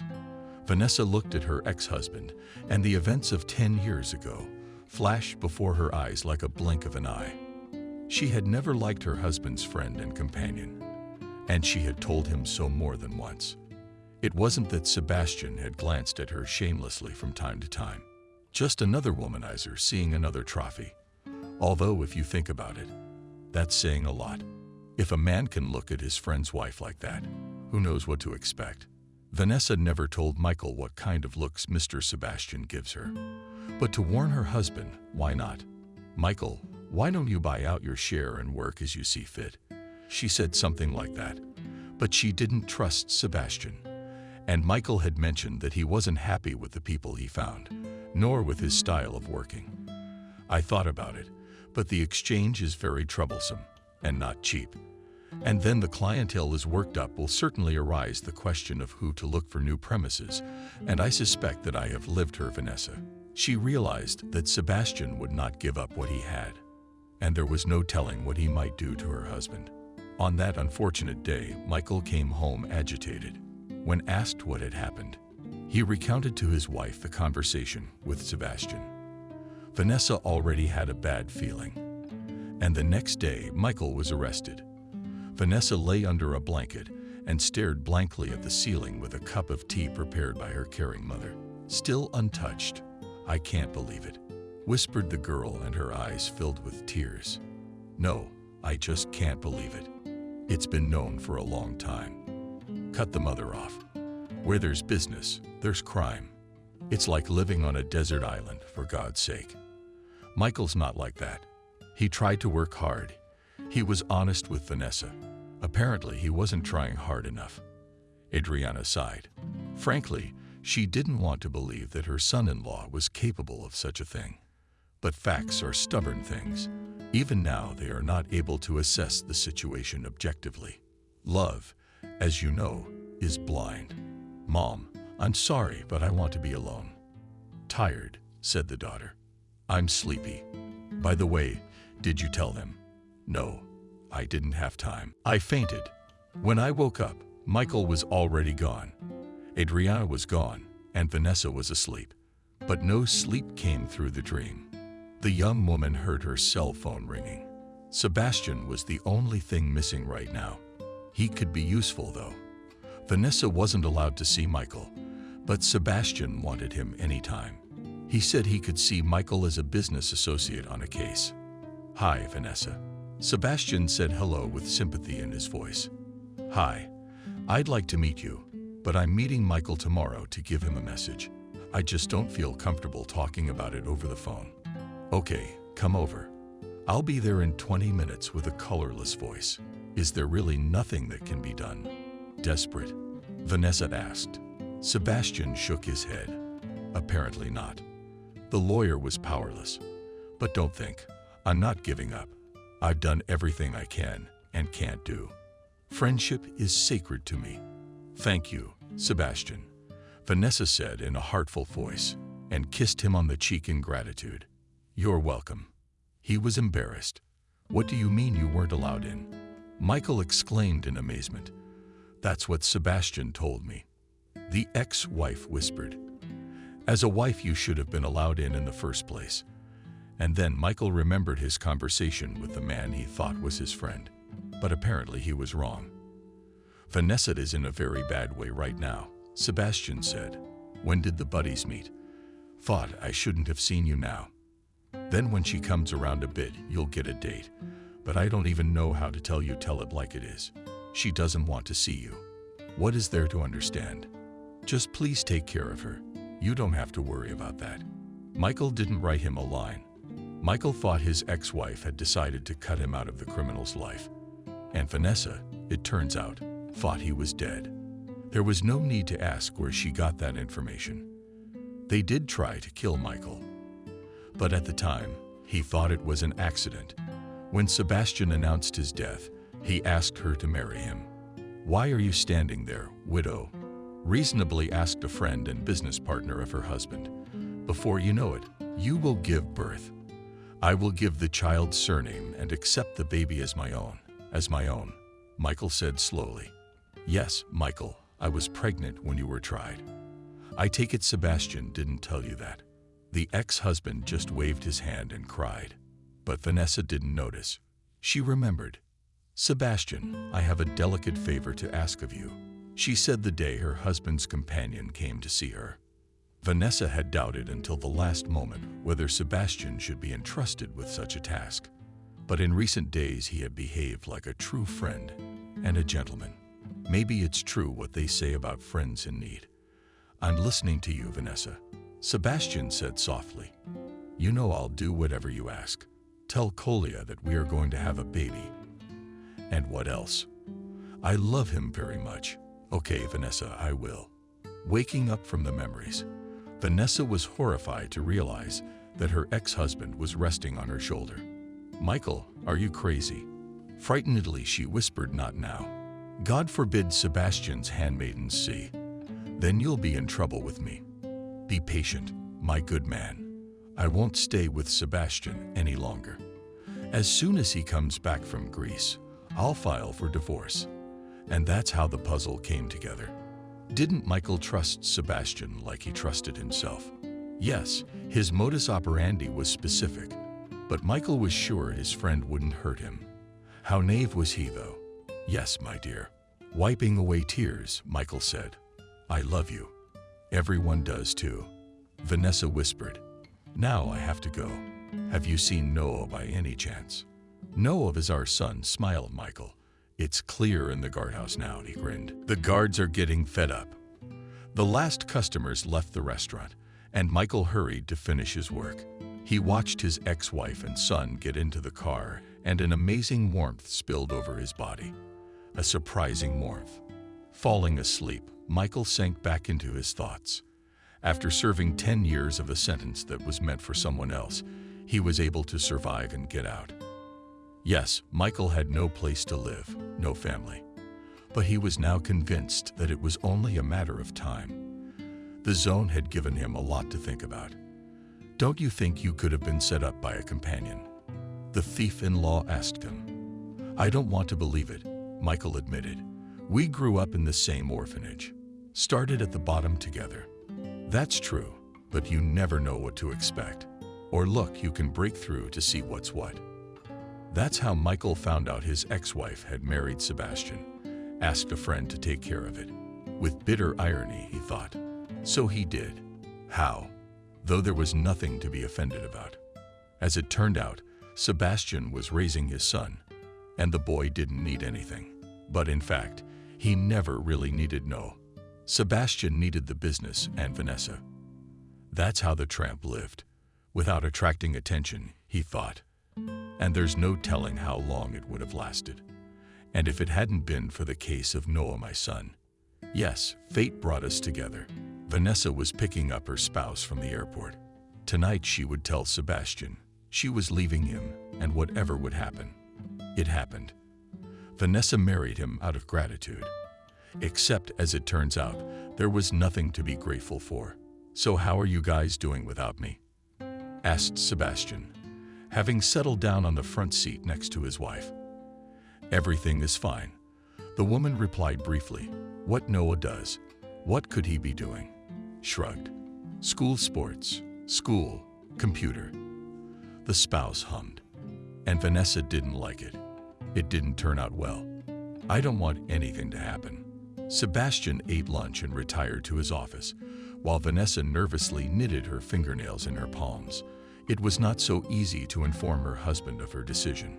Speaker 1: Vanessa looked at her ex-husband, and the events of 10 years ago flashed before her eyes like a blink of an eye. She had never liked her husband's friend and companion, and she had told him so more than once. It wasn't that Sebastian had glanced at her shamelessly from time to time. Just another womanizer seeing another trophy. Although, if you think about it, that's saying a lot. If a man can look at his friend's wife like that, who knows what to expect? Vanessa never told Michael what kind of looks Mr. Sebastian gives her. But to warn her husband, why not? "Michael, why don't you buy out your share and work as you see fit?" She said something like that. But she didn't trust Sebastian. And Michael had mentioned that he wasn't happy with the people he found, nor with his style of working. "I thought about it, but the exchange is very troublesome and not cheap. And then the clientele is worked up will certainly arise the question of who to look for new premises, and I suspect that I have lived her Vanessa." She realized that Sebastian would not give up what he had, and there was no telling what he might do to her husband. On that unfortunate day, Michael came home agitated. When asked what had happened, he recounted to his wife the conversation with Sebastian. Vanessa already had a bad feeling, and the next day Michael was arrested. Vanessa lay under a blanket and stared blankly at the ceiling with a cup of tea prepared by her caring mother. Still untouched. "I can't believe it," whispered the girl, and her eyes filled with tears. "No, I just can't believe it. It's been known for a long time." Cut the mother off. Where there's business, there's crime. It's like living on a desert island, for God's sake. Michael's not like that. He tried to work hard. He was honest with Vanessa. Apparently, he wasn't trying hard enough. Adriana sighed. Frankly, she didn't want to believe that her son-in-law was capable of such a thing. But facts are stubborn things. Even now, they are not able to assess the situation objectively. Love, as you know, is blind. "Mom, I'm sorry, but I want to be alone." "Tired," said the daughter. "I'm sleepy. By the way, did you tell them?" "No, I didn't have time. I fainted. When I woke up, Michael was already gone. Adriana was gone, and Vanessa was asleep. But no sleep came through the dream." The young woman heard her cell phone ringing. Sebastian was the only thing missing right now. He could be useful, though. Vanessa wasn't allowed to see Michael, but Sebastian wanted him anytime. He said he could see Michael as a business associate on a case. "Hi, Vanessa." Sebastian said hello with sympathy in his voice. "Hi, I'd like to meet you, but I'm meeting Michael tomorrow to give him a message. I just don't feel comfortable talking about it over the phone." "Okay, come over. I'll be there in 20 minutes," with a colorless voice. "Is there really nothing that can be done?" Desperate, Vanessa asked. Sebastian shook his head. Apparently not. The lawyer was powerless. "But don't think. I'm not giving up. I've done everything I can and can't do. Friendship is sacred to me." "Thank you, Sebastian," Vanessa said in a heartful voice, and kissed him on the cheek in gratitude. "You're welcome." He was embarrassed. "What do you mean you weren't allowed in?" Michael exclaimed in amazement. "That's what Sebastian told me." The ex-wife whispered. "As a wife, you should have been allowed in the first place." And then Michael remembered his conversation with the man he thought was his friend. But apparently he was wrong. "Vanessa is in a very bad way right now," Sebastian said. "When did the buddies meet?" "Thought I shouldn't have seen you now. Then when she comes around a bit, you'll get a date. But I don't even know how to tell it like it is. She doesn't want to see you. What is there to understand? Just please take care of her. You don't have to worry about that." Michael didn't write him a line. Michael thought his ex-wife had decided to cut him out of the criminal's life. And Vanessa, it turns out, thought he was dead. There was no need to ask where she got that information. They did try to kill Michael. But at the time, he thought it was an accident. When Sebastian announced his death, he asked her to marry him. "Why are you standing there, widow?" reasonably asked a friend and business partner of her husband. "Before you know it, you will give birth. I will give the child's surname and accept the baby as my own." "As my own," Michael said slowly. "Yes, Michael, I was pregnant when you were tried." "I take it Sebastian didn't tell you that." The ex-husband just waved his hand and cried. But Vanessa didn't notice. She remembered. "Sebastian, I have a delicate favor to ask of you," she said the day her husband's companion came to see her. Vanessa had doubted until the last moment whether Sebastian should be entrusted with such a task. But in recent days he had behaved like a true friend and a gentleman. Maybe it's true what they say about friends in need. I'm listening to you, Vanessa, Sebastian said softly. You know I'll do whatever you ask. Tell Colia that we are going to have a baby. And what else? I love him very much. Okay, Vanessa, I will. Waking up from the memories, Vanessa was horrified to realize that her ex-husband was resting on her shoulder. Michael, are you crazy? Frightenedly, she whispered, not now. God forbid Sebastian's handmaidens see. Then you'll be in trouble with me. Be patient, my good man. I won't stay with Sebastian any longer. As soon as he comes back from Greece, I'll file for divorce. And that's how the puzzle came together. Didn't Michael trust Sebastian like he trusted himself? Yes, his modus operandi was specific, but Michael was sure his friend wouldn't hurt him. How naive was he, though? Yes, my dear. Wiping away tears, Michael said. I love you. Everyone does too. Vanessa whispered. Now I have to go. Have you seen Noah by any chance? Noah is our son, smiled Michael. It's clear in the guardhouse now, he grinned. The guards are getting fed up. The last customers left the restaurant, and Michael hurried to finish his work. He watched his ex-wife and son get into the car, and an amazing warmth spilled over his body. A surprising warmth. Falling asleep, Michael sank back into his thoughts. After serving 10 years of a sentence that was meant for someone else, he was able to survive and get out. Yes, Michael had no place to live, no family. But he was now convinced that it was only a matter of time. The zone had given him a lot to think about. Don't you think you could have been set up by a companion? The thief-in-law asked him. I don't want to believe it, Michael admitted. We grew up in the same orphanage. Started at the bottom together. That's true, but you never know what to expect. Or look, you can break through to see what's what. That's how Michael found out his ex-wife had married Sebastian. Asked a friend to take care of it. With bitter irony, he thought. So he did. How? Though there was nothing to be offended about. As it turned out, Sebastian was raising his son, and the boy didn't need anything. But in fact, he never really needed Noah. Sebastian needed the business and Vanessa. That's how the tramp lived. Without attracting attention, he thought. And there's no telling how long it would have lasted. And if it hadn't been for the case of Noah, my son. Yes, fate brought us together. Vanessa was picking up her spouse from the airport. Tonight she would tell Sebastian she was leaving him, and whatever would happen, it happened. Vanessa married him out of gratitude. Except, as it turns out, there was nothing to be grateful for. So how are you guys doing without me? Asked Sebastian, having settled down on the front seat next to his wife. Everything is fine, the woman replied briefly. What Noah does, what could he be doing? Shrugged. School sports, school, computer. The spouse hummed. And Vanessa didn't like it. It didn't turn out well. I don't want anything to happen. Sebastian ate lunch and retired to his office, while Vanessa nervously knitted her fingernails in her palms. It was not so easy to inform her husband of her decision.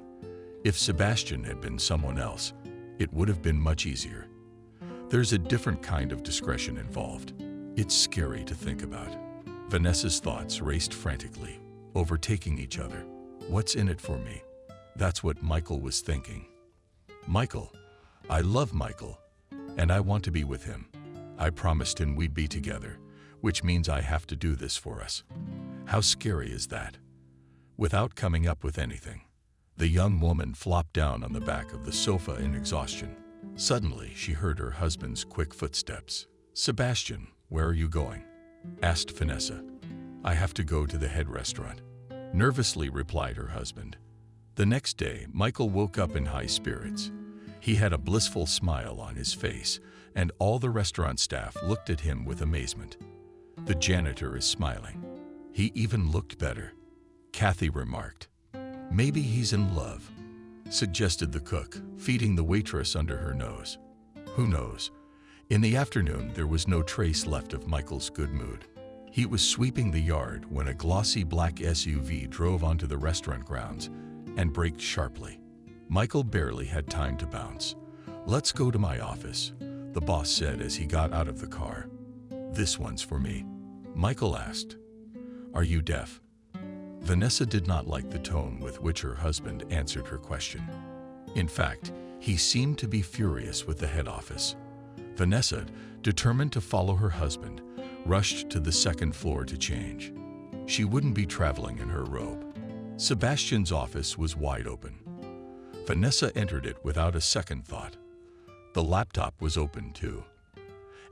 Speaker 1: If Sebastian had been someone else, it would have been much easier. There's a different kind of discretion involved. It's scary to think about. Vanessa's thoughts raced frantically, overtaking each other. What's in it for me? That's what Michael was thinking. Michael. I love Michael, and I want to be with him. I promised him we'd be together, which means I have to do this for us. How scary is that? Without coming up with anything, the young woman flopped down on the back of the sofa in exhaustion. Suddenly, she heard her husband's quick footsteps. Sebastian, where are you going? Asked Vanessa. I have to go to the head restaurant, nervously replied her husband. The next day, Michael woke up in high spirits. He had a blissful smile on his face, and all the restaurant staff looked at him with amazement. The janitor is smiling. He even looked better, Kathy remarked. Maybe he's in love, suggested the cook, feeding the waitress under her nose. Who knows? In the afternoon, there was no trace left of Michael's good mood. He was sweeping the yard when a glossy black SUV drove onto the restaurant grounds and braked sharply. Michael barely had time to bounce. "Let's go to my office," the boss said as he got out of the car. "This one's for me." Michael asked, "Are you deaf?" Vanessa did not like the tone with which her husband answered her question. In fact, he seemed to be furious with the head office. Vanessa, determined to follow her husband, rushed to the second floor to change. She wouldn't be traveling in her robe. Sebastian's office was wide open. Vanessa entered it without a second thought. The laptop was open too.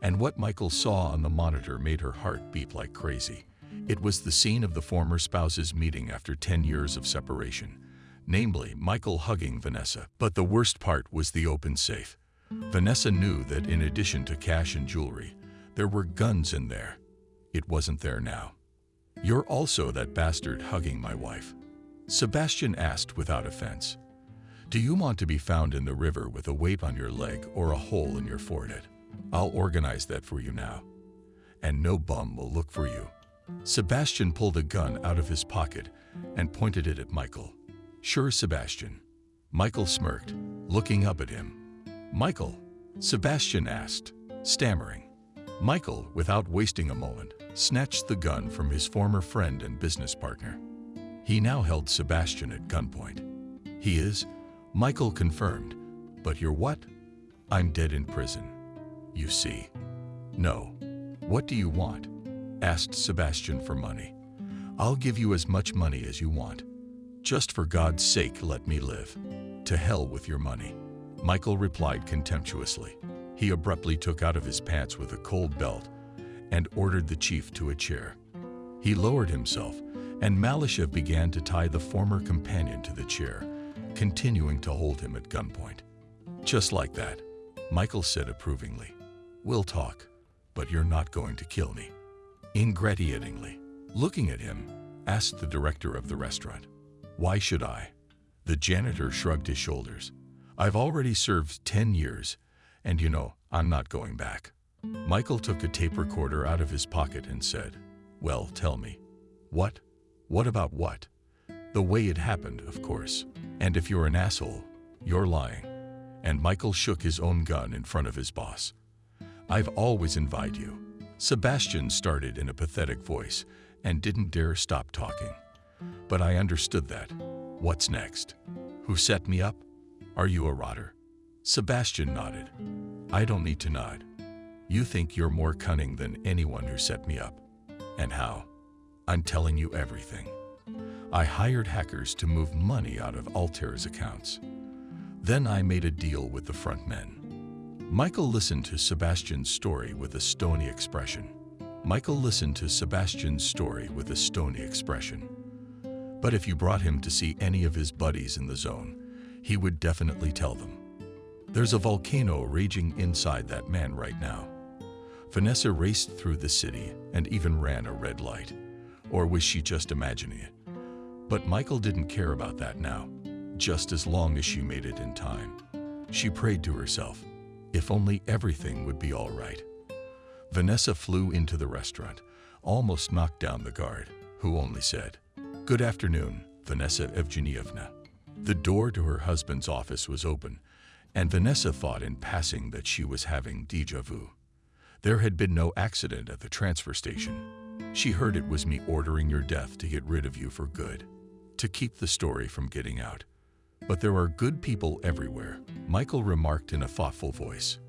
Speaker 1: And what Michael saw on the monitor made her heart beat like crazy. It was the scene of the former spouse's meeting after 10 years of separation, namely Michael hugging Vanessa. But the worst part was the open safe. Vanessa knew that in addition to cash and jewelry, there were guns in there. It wasn't there now. "You're also that bastard hugging my wife?" Sebastian asked without offense. "Do you want to be found in the river with a weight on your leg or a hole in your forehead? I'll organize that for you now. And no bum will look for you." Sebastian pulled a gun out of his pocket and pointed it at Michael. "Sure, Sebastian." Michael smirked, looking up at him. "Michael?" Sebastian asked, stammering. Michael, without wasting a moment, snatched the gun from his former friend and business partner. He now held Sebastian at gunpoint. "He is?" Michael confirmed. "But you're what?" "I'm dead in prison. You see." "No. What do you want?" asked Sebastian. "For money. I'll give you as much money as you want. Just for God's sake, let me live." "To hell with your money," Michael replied contemptuously. He abruptly took out of his pants with a cold belt and ordered the chief to a chair. He lowered himself, and Malishev began to tie the former companion to the chair, continuing to hold him at gunpoint. "Just like that," Michael said approvingly. "We'll talk, but you're not going to kill me." Ingratiatingly, looking at him, asked the director of the restaurant. "Why should I?" The janitor shrugged his shoulders. "I've already served 10 years, and you know, I'm not going back." Michael took a tape recorder out of his pocket and said, "Well, tell me." "What? What about what?" "The way it happened, of course. And if you're an asshole, you're lying." And Michael shook his own gun in front of his boss. "I've always envied you." Sebastian started in a pathetic voice and didn't dare stop talking. "But I understood that. What's next? Who set me up? Are you a rotter?" Sebastian nodded. "I don't need to nod. You think you're more cunning than anyone who set me up. And how? I'm telling you everything. I hired hackers to move money out of Altair's accounts. Then I made a deal with the front men." Michael listened to Sebastian's story with a stony expression. But if you brought him to see any of his buddies in the zone, he would definitely tell them. There's a volcano raging inside that man right now. Vanessa raced through the city and even ran a red light. Or was she just imagining it? But Michael didn't care about that now, just as long as she made it in time. She prayed to herself, if only everything would be all right. Vanessa flew into the restaurant, almost knocked down the guard, who only said, "Good afternoon, Vanessa Evgenievna." The door to her husband's office was open, and Vanessa thought in passing that she was having déjà vu. There had been no accident at the transfer station. She heard it was me ordering your death to get rid of you for good, to keep the story from getting out. "But there are good people everywhere," Michael remarked in a thoughtful voice.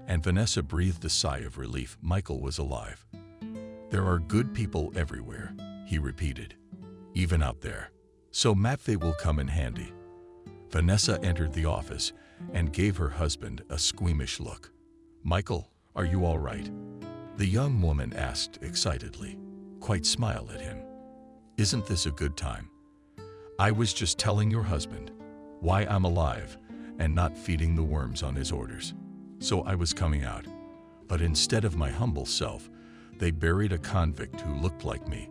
Speaker 1: And Vanessa breathed a sigh of relief. Michael was alive. "There are good people everywhere," he repeated. "Even out there. So Matvey will come in handy." Vanessa entered the office and gave her husband a squeamish look. "Michael, are you all right?" the young woman asked excitedly. Quite smiled at him. "Isn't this a good time? I was just telling your husband why I'm alive and not feeding the worms on his orders. So I was coming out. But instead of my humble self, they buried a convict who looked like me.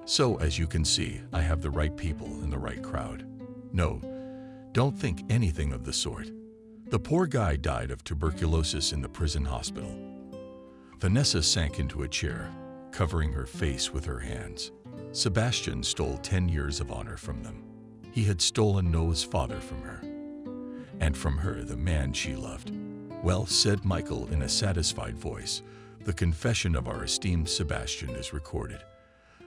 Speaker 1: So as you can see, I have the right people in the right crowd. No, don't think anything of the sort. The poor guy died of tuberculosis in the prison hospital." Vanessa sank into a chair, covering her face with her hands. Sebastian stole 10 years of honor from them. He had stolen Noah's father from her, and from her the man she loved. Well, said Michael in a satisfied voice, the confession of our esteemed Sebastian is recorded.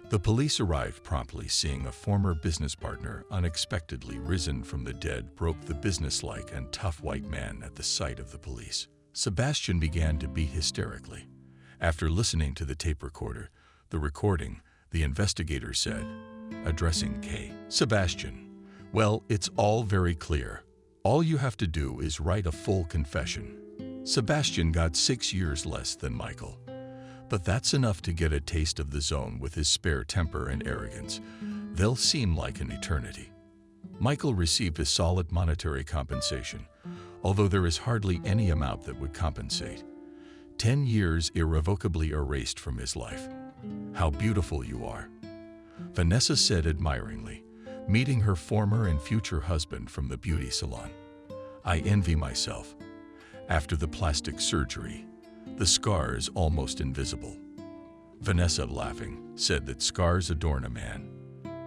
Speaker 1: The police arrived promptly, seeing a former business partner unexpectedly risen from the dead broke the businesslike and tough white man at the sight of the police. Sebastian began to beat hysterically. After listening to the tape recorder, the investigator said, addressing K. Sebastian, well, it's all very clear. All you have to do is write a full confession. Sebastian got 6 years less than Michael. But that's enough to get a taste of the zone with his spare temper and arrogance. They'll seem like an eternity. Michael received a solid monetary compensation, although there is hardly any amount that would compensate. 10 years irrevocably erased from his life. How beautiful you are, Vanessa said admiringly, meeting her former and future husband from the beauty salon. I envy myself. After the plastic surgery, the scars almost invisible. Vanessa, laughing, said that scars adorn a man.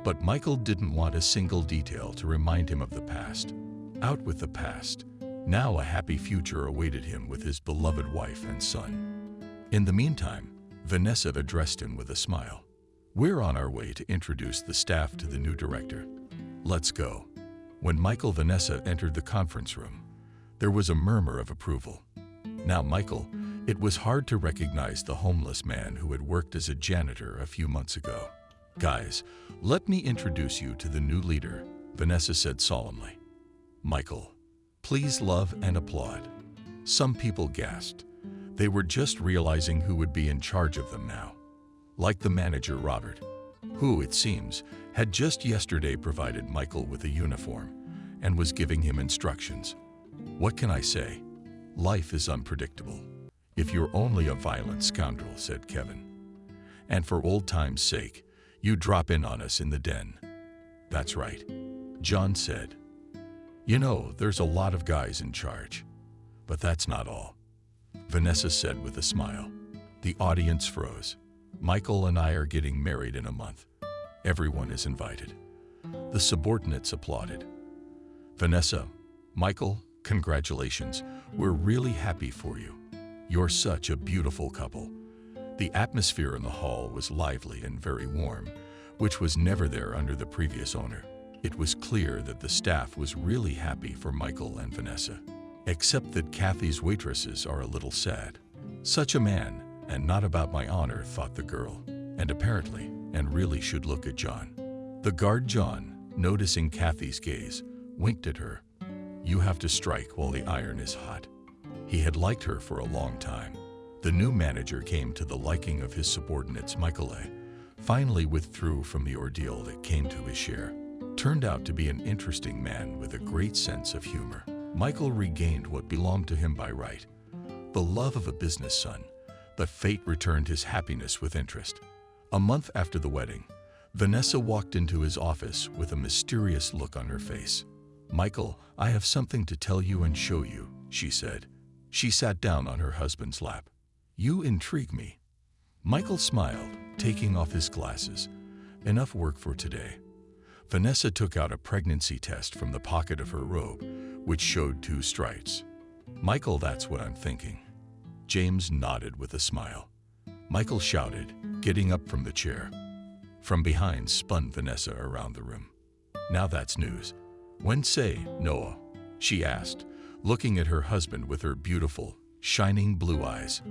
Speaker 1: But Michael didn't want a single detail to remind him of the past. Out with the past. Now a happy future awaited him with his beloved wife and son. In the meantime, Vanessa addressed him with a smile. We're on our way to introduce the staff to the new director. Let's go. When Michael Vanessa entered the conference room, there was a murmur of approval. Now, Michael, it was hard to recognize the homeless man who had worked as a janitor a few months ago. Guys, let me introduce you to the new leader, Vanessa said solemnly. Michael, please love and applaud. Some people gasped. They were just realizing who would be in charge of them now. Like the manager, Robert, who, it seems, had just yesterday provided Michael with a uniform and was giving him instructions. What can I say? Life is unpredictable. If you're only a violent scoundrel, said Kevin. And for old time's sake, you drop in on us in the den. That's right, John said. You know, there's a lot of guys in charge. But that's not all, Vanessa said with a smile. The audience froze. Michael and I are getting married in a month. Everyone is invited. The subordinates applauded. Vanessa, Michael, congratulations. We're really happy for you. You're such a beautiful couple. The atmosphere in the hall was lively and very warm, which was never there under the previous owner. It was clear that the staff was really happy for Michael and Vanessa, except that Kathy's waitresses are a little sad. Such a man, and not about my honor, thought the girl, and apparently, and really should look at John. The guard John, noticing Kathy's gaze, winked at her. You have to strike while the iron is hot. He had liked her for a long time. The new manager came to the liking of his subordinates. Michael finally withdrew from the ordeal that came to his share. Turned out to be an interesting man with a great sense of humor. Michael regained what belonged to him by right, the love of a business son, but fate returned his happiness with interest. A month after the wedding, Vanessa walked into his office with a mysterious look on her face. Michael, I have something to tell you and show you, she said. She sat down on her husband's lap. You intrigue me. Michael smiled, taking off his glasses. Enough work for today. Vanessa took out a pregnancy test from the pocket of her robe, which showed 2 stripes. Michael, that's what I'm thinking. James nodded with a smile. Michael shouted, getting up from the chair. From behind spun Vanessa around the room. Now that's news. When say, Noah? She asked, looking at her husband with her beautiful, shining blue eyes.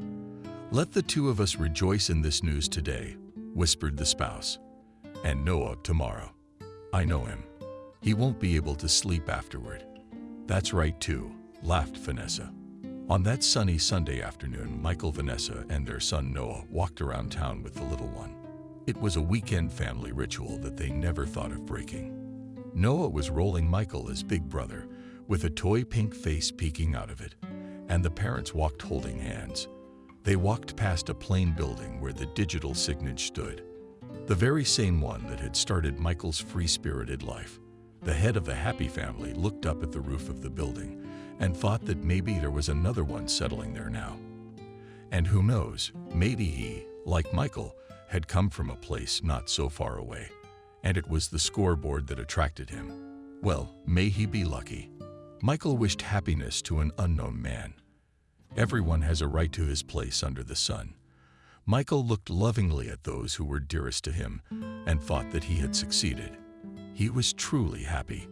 Speaker 1: Let the 2 of us rejoice in this news today, whispered the spouse. And Noah tomorrow. I know him. He won't be able to sleep afterward. That's right too, laughed Vanessa. On that sunny Sunday afternoon, Michael, Vanessa, and their son Noah walked around town with the little one. It was a weekend family ritual that they never thought of breaking. Noah was rolling Michael as big brother, with a toy pink face peeking out of it, and the parents walked holding hands. They walked past a plain building where the digital signage stood, the very same one that had started Michael's free-spirited life. The head of the happy family looked up at the roof of the building and thought that maybe there was another one settling there now. And who knows, maybe he, like Michael, had come from a place not so far away, and it was the scoreboard that attracted him. Well, may he be lucky. Michael wished happiness to an unknown man. Everyone has a right to his place under the sun. Michael looked lovingly at those who were dearest to him and thought that he had succeeded. He was truly happy.